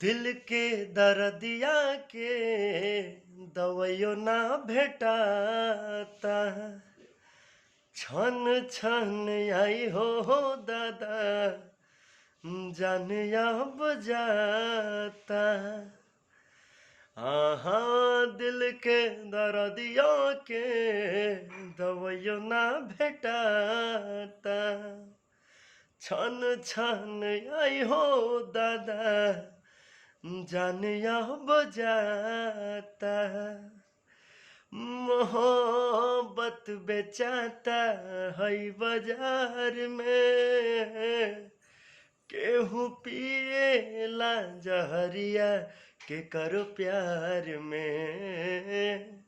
दिल के दर्दिया के दवाइयो ना भेटाता। छन छन आई हो दादा जान अब जाता। दिल के दर्दिया के दवाइयो ना भेटाता। छन छन आई हो दादा जान अब जाता। मोहब्बत बेचाता है बाजार में। केहू पिएला जहरिया के करो प्यार में।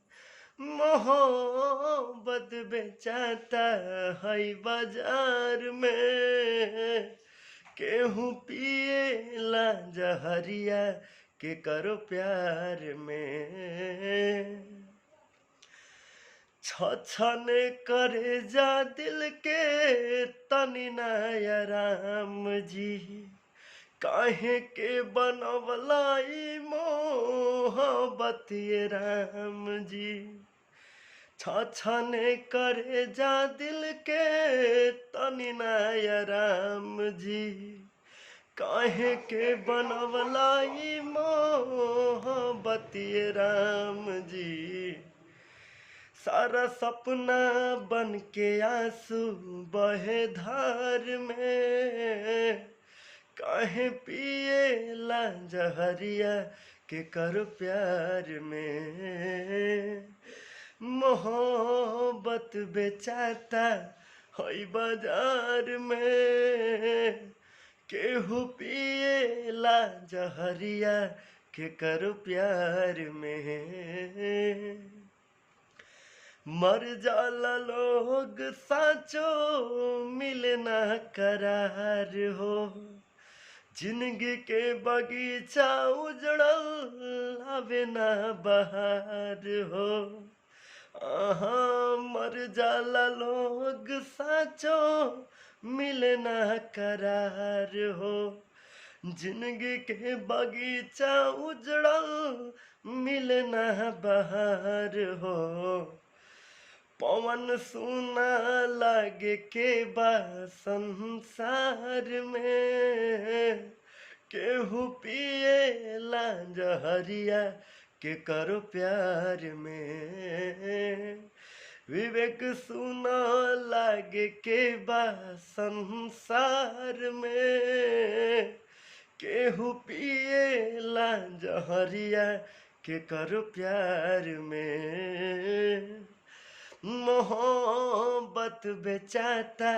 मोहब्बत बेचाता है बाजार में। केहू पिएला जहरिया के करो प्यार में। छछन करे जा दिल के तनी नया राम जी। काहे के बनवलाई मोहब्बत ये राम जी। छछन करे जा दिल के तनी नया राम जी। काहे के बनवलाई मोहब्बत ये राम जी। सारा सपना बन के आंसू बहे धार में। काहे पिएला जहरिया के कर प्यार में। मोहब्बत बेचाता है बाजार में। केहू पिएला जहरिया के कर प्यार में। मर जाला लोग साचो मिले ना करार हो। जिंदगी के बगीचा उजड़ल आवे ना बहार हो। मर जाला लोग साचो मिले ना करार हो। जिंदगी के बगीचा उजड़ल मिले ना बहार हो। पवन सुना लागे के बा संसार में। केहू पिएला जहरिया के करो प्यार में। विवेक सुना लागे के बा संसार में। केहू पिएला जहरिया के करो प्यार में। मोहब्बत बेचाता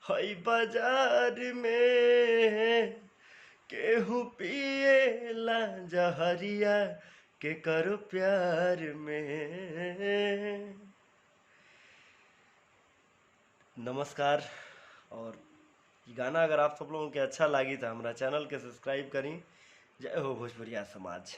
है बाजार में। केहू पिएला जहरिया के करो प्यार में। नमस्कार। और ये गाना अगर आप सब लोगों के अच्छा लगी तो हमारा चैनल के सब्सक्राइब करी। जय हो भोजपुरिया समाज।